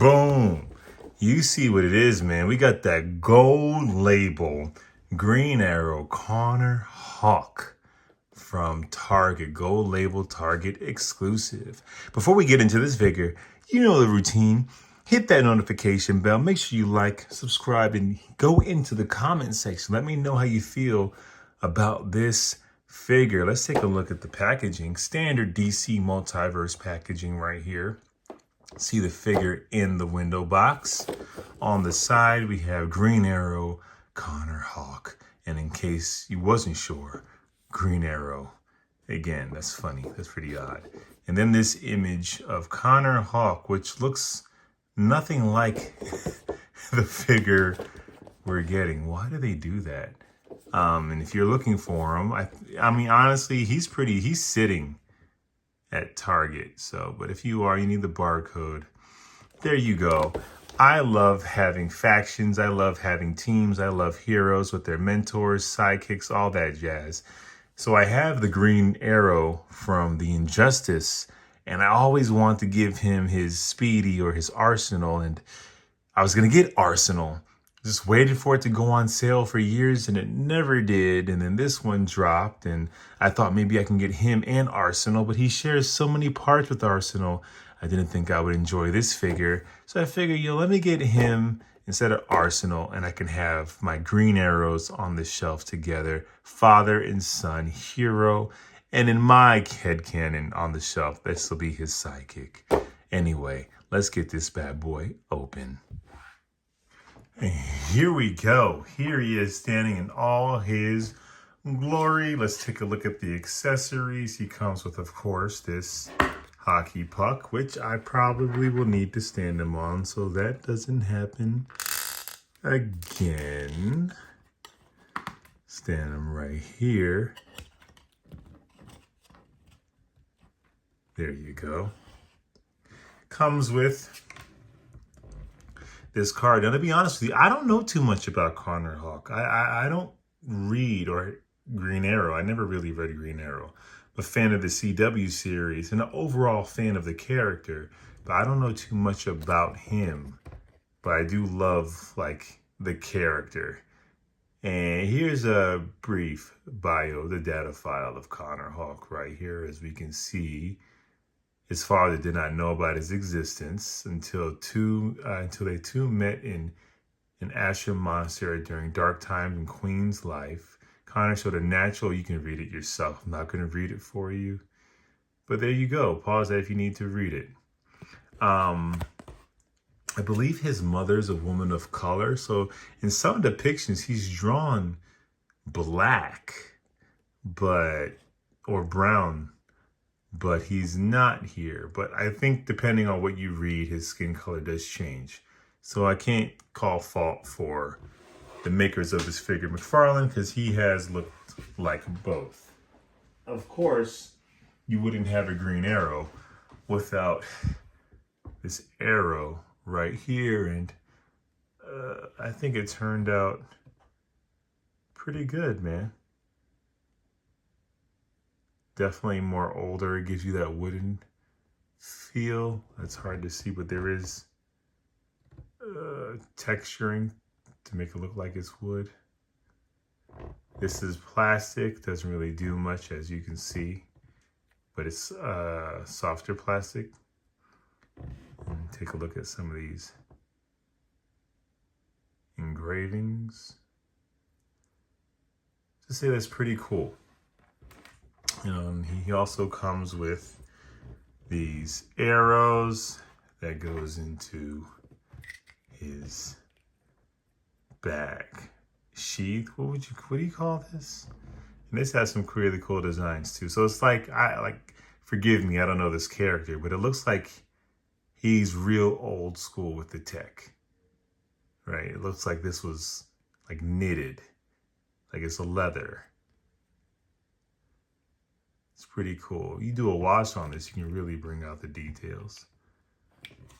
Boom. You see what it is, man. We got that gold label Green Arrow Conner Hawke from Target. Gold label Target exclusive. Before we get into this figure, you know the routine. Hit that notification bell. Make sure you like, subscribe, and go into the comment section. Let me know how you feel about this figure. Let's take a look at the packaging. Standard DC Multiverse packaging right here. See the figure in the window box. On the side, we have Green Arrow Conner Hawke. And in case you wasn't sure, Green Arrow. Again, that's funny. That's pretty odd. And then this image of Conner Hawke, which looks nothing like the figure we're getting. Why do they do that? And if you're looking for him, I mean, honestly, he's sitting at Target. So, but if you are, you need the barcode. There you go. I love having factions. I love having teams. I love heroes with their mentors, sidekicks, all that jazz. So I have the Green Arrow from the Injustice, and I always want to give him his Speedy or his Arsenal. And I was going to get Arsenal. Just waited for it to go on sale for years, and it never did. And then this one dropped, and I thought maybe I can get him and Arsenal, but he shares so many parts with Arsenal, I didn't think I would enjoy this figure. So I figured, let me get him instead of Arsenal, and I can have my Green Arrows on the shelf together. Father and son, hero, and in my headcanon on the shelf, this will be his sidekick. Anyway, let's get this bad boy open. Here we go. Here he is standing in all his glory. Let's take a look at the accessories. He comes with, of course, this hockey puck, which I probably will need to stand him on so that doesn't happen again. Stand him right here. There you go. Comes with this card. Now, to be honest with you, I don't know too much about Conner Hawke. I don't read or Green Arrow. I never really read Green Arrow. I'm a fan of the CW series and an overall fan of the character, but I don't know too much about him. But I do love, like, the character. And here's a brief bio, the data file of Conner Hawke right here. As we can see, his father did not know about his existence until they two met in an ashram monastery during dark times in Queen's life. Conner showed a natural, you can read it yourself. I'm not going to read it for you. But there you go. Pause that if you need to read it. I believe his mother's a woman of color. So in some depictions, he's drawn black, or brown, but he's not here. But I think depending on what you read, his skin color does change. So I can't call fault for the makers of this figure, Mcfarlane, because he has looked like both. Of course, you wouldn't have a Green Arrow without this arrow right here. And I think it turned out pretty good, man. Definitely more older. It gives you that wooden feel. That's hard to see, but there is texturing to make it look like it's wood. This is plastic. Doesn't really do much, as you can see, but it's softer plastic. And take a look at some of these engravings. To say that's pretty cool. He also comes with these arrows that goes into his bag sheath. What do you call this? And this has some really cool designs too. So it's like, forgive me, I don't know this character, but it looks like he's real old school with the tech, right? It looks like this was like knitted, like it's a leather. It's pretty cool. You do a wash on this, you can really bring out the details.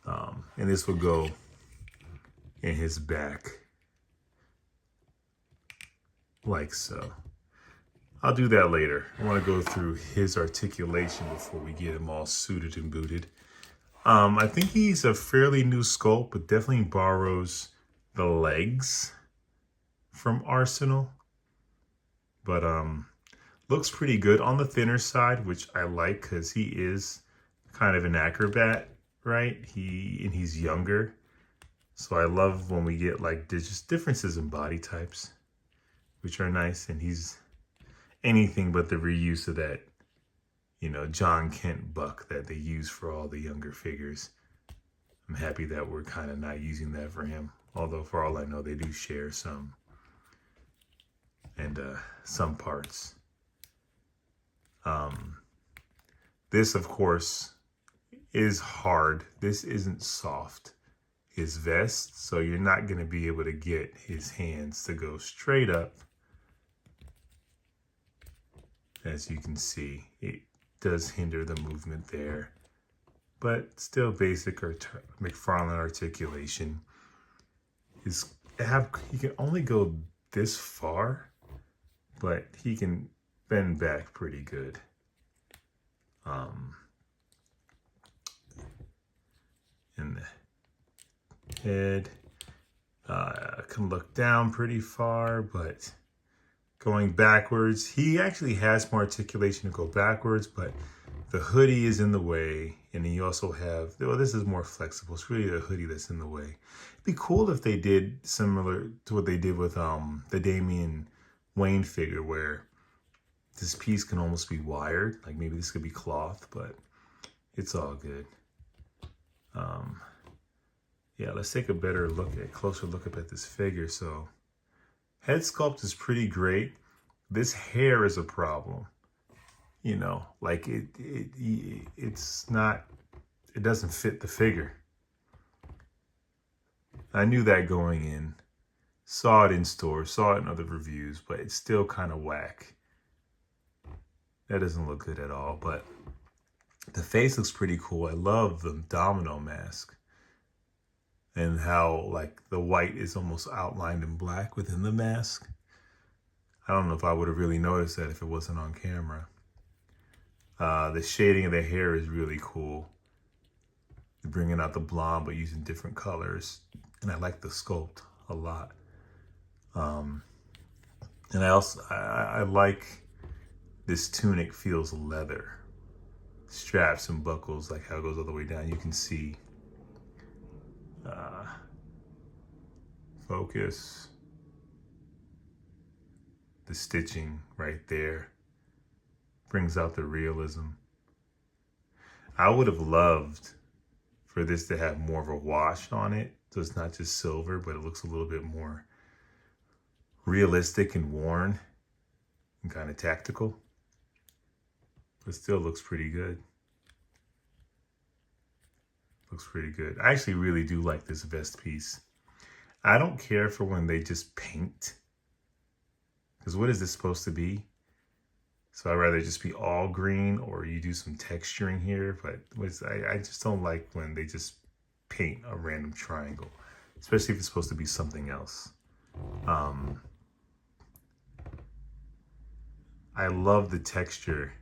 And this will go in his back, like so. I'll do that later. I want to go through his articulation before we get him all suited and booted. I think he's a fairly new sculpt, but definitely borrows the legs from Arsenal. But looks pretty good on the thinner side, which I like because he is kind of an acrobat, right? He's younger. So I love when we get like just differences in body types, which are nice. And he's anything but the reuse of that, John Kent buck that they use for all the younger figures. I'm happy that we're kind of not using that for him. Although for all I know, they do share some and some parts. This, of course, is hard. This isn't soft. His vest, so you're not going to be able to get his hands to go straight up. As you can see, it does hinder the movement there, but still basic Mcfarlane articulation. He can only go this far, but he can bend back pretty good. In the head, can look down pretty far, but going backwards, he actually has more articulation to go backwards, but the hoodie is in the way. And then you also have, well, this is more flexible. It's really the hoodie that's in the way. It'd be cool if they did similar to what they did with the Damian Wayne figure, where this piece can almost be wired. Like maybe this could be cloth, but it's all good. Yeah, let's take a closer look up at this figure. So head sculpt is pretty great. This hair is a problem. Like it's not, it doesn't fit the figure. I knew that going in. Saw it in stores, saw it in other reviews, but it's still kind of whack. That doesn't look good at all, but the face looks pretty cool. I love the domino mask and how like the white is almost outlined in black within the mask. I don't know if I would have really noticed that if it wasn't on camera. The shading of the hair is really cool. They're bringing out the blonde, but using different colors. And I like the sculpt a lot. And I like this tunic feels leather. Straps and buckles, like how it goes all the way down. You can see focus. The stitching right there brings out the realism. I would have loved for this to have more of a wash on it. So it's not just silver, but it looks a little bit more realistic and worn and kind of tactical. But still looks pretty good. Looks pretty good. I actually really do like this vest piece. I don't care for when they just paint. Because what is this supposed to be? So I'd rather just be all green or you do some texturing here. But I just don't like when they just paint a random triangle. Especially if it's supposed to be something else. I love the texture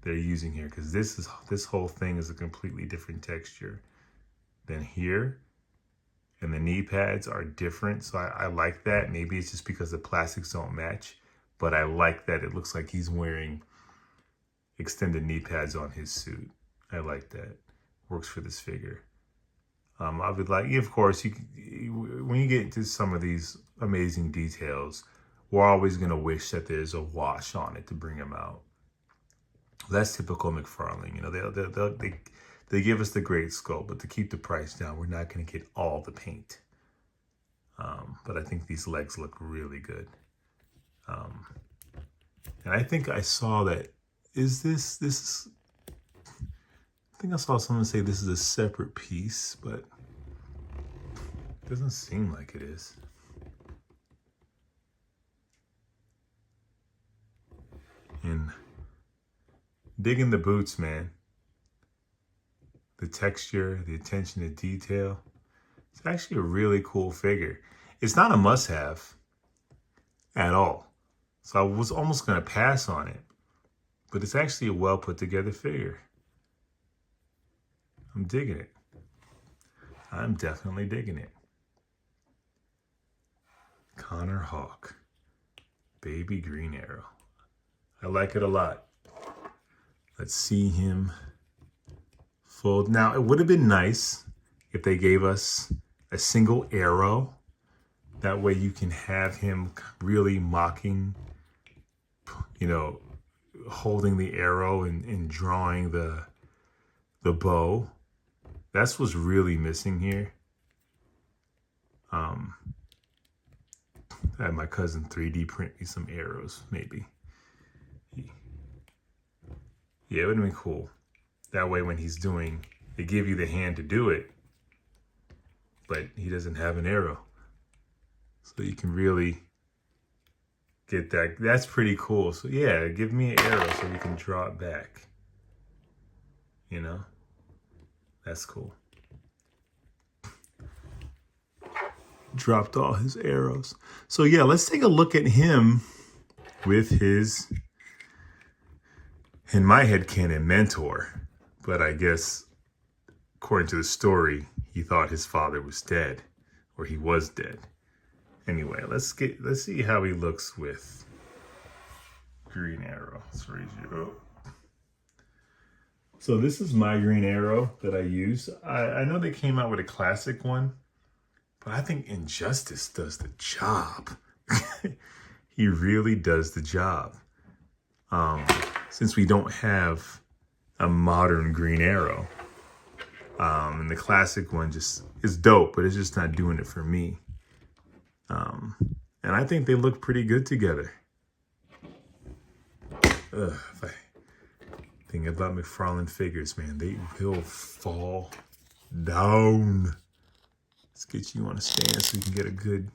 they're using here, because this whole thing is a completely different texture than here, and the knee pads are different, so I like that. Maybe it's just because the plastics don't match, but I like that it looks like he's wearing extended knee pads on his suit. I like that. Works for this figure. I would like, of course, when you get into some of these amazing details, we're always going to wish that there's a wash on it to bring them out. That's typical Mcfarlane. They give us the great sculpt, but to keep the price down, we're not going to get all the paint. But I think these legs look really good. And I think I saw that. I think I saw someone say this is a separate piece, but it doesn't seem like it is. And digging the boots, man. The texture, the attention to detail. It's actually a really cool figure. It's not a must-have at all. So I was almost going to pass on it. But it's actually a well put together figure. I'm digging it. I'm definitely digging it. Conner Hawke. Baby Green Arrow. I like it a lot. Let's see him fold. Now, it would have been nice if they gave us a single arrow. That way you can have him really mocking, holding the arrow and drawing the bow. That's what's really missing here. I had my cousin 3D print me some arrows, maybe. Yeah, it would have been cool. That way when he's doing, they give you the hand to do it, but he doesn't have an arrow. So you can really get that. That's pretty cool. So yeah, give me an arrow so we can draw it back. That's cool. Dropped all his arrows. So yeah, let's take a look at him with his, in my headcanon, mentor. But I guess, according to the story, he thought his father was dead, or he was dead. Anyway, let's see how he looks with Green Arrow. Let's raise you up. So this is my Green Arrow that I use. I know they came out with a classic one, but I think Injustice does the job. He really does the job. Since we don't have a modern Green Arrow, and the classic one just is dope, but it's just not doing it for me. And I think they look pretty good together. If I think about Mcfarlane figures, man, they will fall down. Let's get you on a stand so you can get a good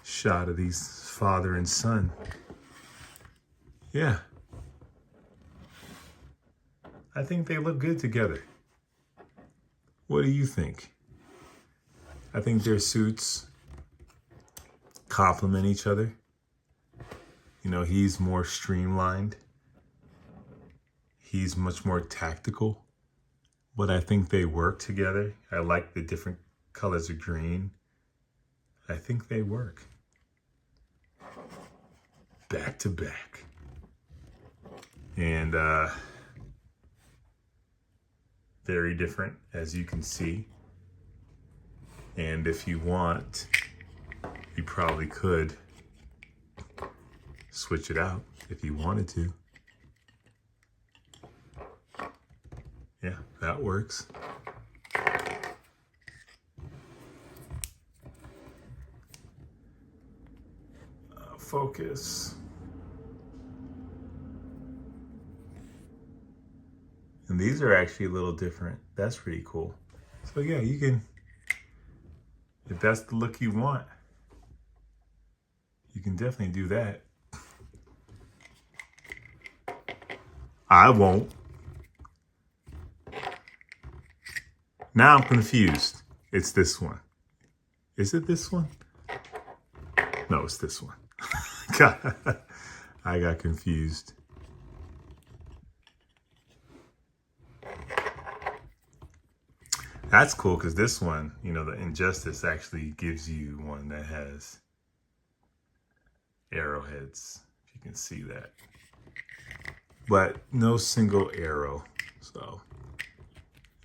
shot of these father and son. Yeah. I think they look good together. What do you think? I think their suits complement each other. He's more streamlined. He's much more tactical. But I think they work together. I like the different colors of green. I think they work. Back to back. And very different, as you can see. And if you want, you probably could switch it out if you wanted to. Yeah, that works. Focus. And these are actually a little different. That's pretty cool. So yeah, you can, if that's the look you want, you can definitely do that. I won't. Now I'm confused. It's this one. Is it this one? No, it's this one. God, I got confused. That's cool because this one, the Injustice actually gives you one that has arrowheads, if you can see that. But no single arrow, so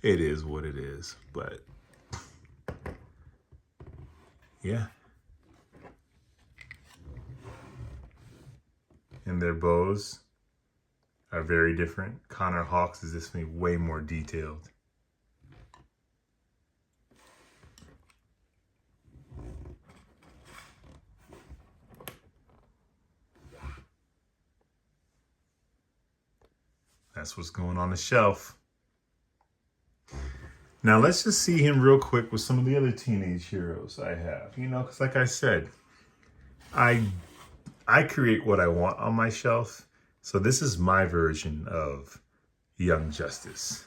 it is what it is. But yeah. And their bows are very different. Conner Hawke's is definitely way more detailed. That's what's going on the shelf. Now let's just see him real quick with some of the other teenage heroes I have. Because like I said, I create what I want on my shelf. So this is my version of Young Justice.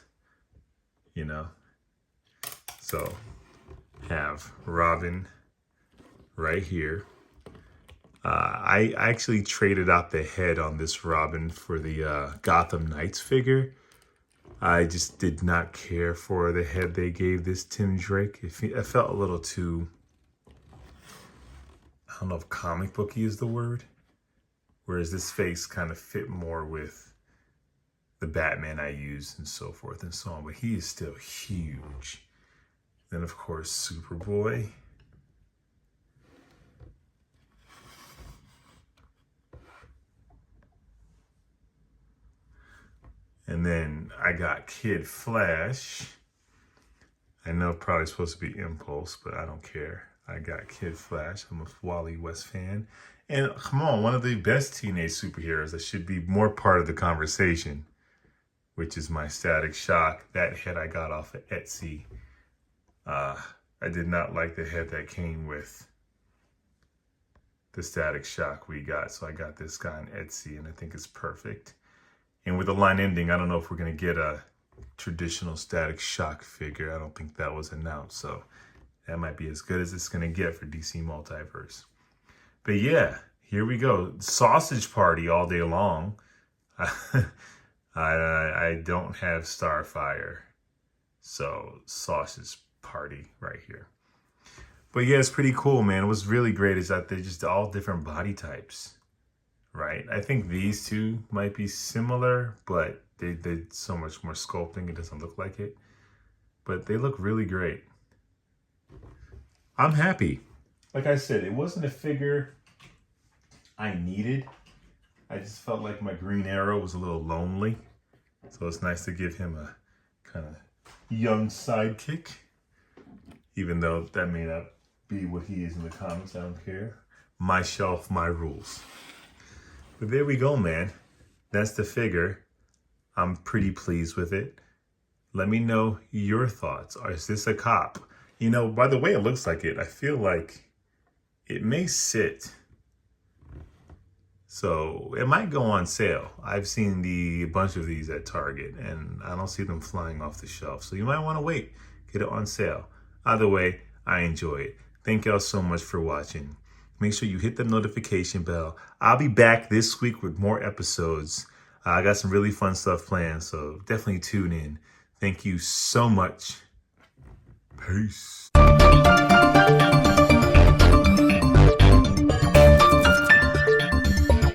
So have Robin right here. I actually traded out the head on this Robin for the Gotham Knights figure. I just did not care for the head they gave this Tim Drake. It felt a little too, I don't know if comic booky is the word. Whereas this face kind of fit more with the Batman I use and so forth and so on. But he is still huge. Then, of course, Superboy. And then I got Kid Flash. I know probably supposed to be Impulse, but I don't care. I got Kid Flash. I'm a Wally West fan. And come on, one of the best teenage superheroes that should be more part of the conversation, which is my Static Shock. That head I got off of Etsy. I did not like the head that came with the Static Shock we got. So I got this guy on Etsy, and I think it's perfect. And with the line ending, I don't know if we're going to get a traditional Static Shock figure. I don't think that was announced. So that might be as good as it's going to get for DC Multiverse. But yeah, here we go. Sausage party all day long. I don't have Starfire. So sausage party right here. But yeah, it's pretty cool, man. What's really great is that they're just all different body types. Right, I think these two might be similar, but they did so much more sculpting, it doesn't look like it. But they look really great. I'm happy. Like I said, it wasn't a figure I needed. I just felt like my Green Arrow was a little lonely. So it's nice to give him a kind of young sidekick. Even though that may not be what he is in the comics, I don't care. My shelf, my rules. But there we go, man. That's the figure. I'm pretty pleased with it. Let me know your thoughts. Is this a cop? You know, by the way it looks like it, I feel like it may sit. So it might go on sale. I've seen a bunch of these at Target, and I don't see them flying off the shelf. So you might want to wait, get it on sale. Either way, I enjoy it. Thank y'all so much for watching. Make sure you hit the notification bell. I'll be back this week with more episodes. I got some really fun stuff planned, so definitely tune in. Thank you so much. Peace.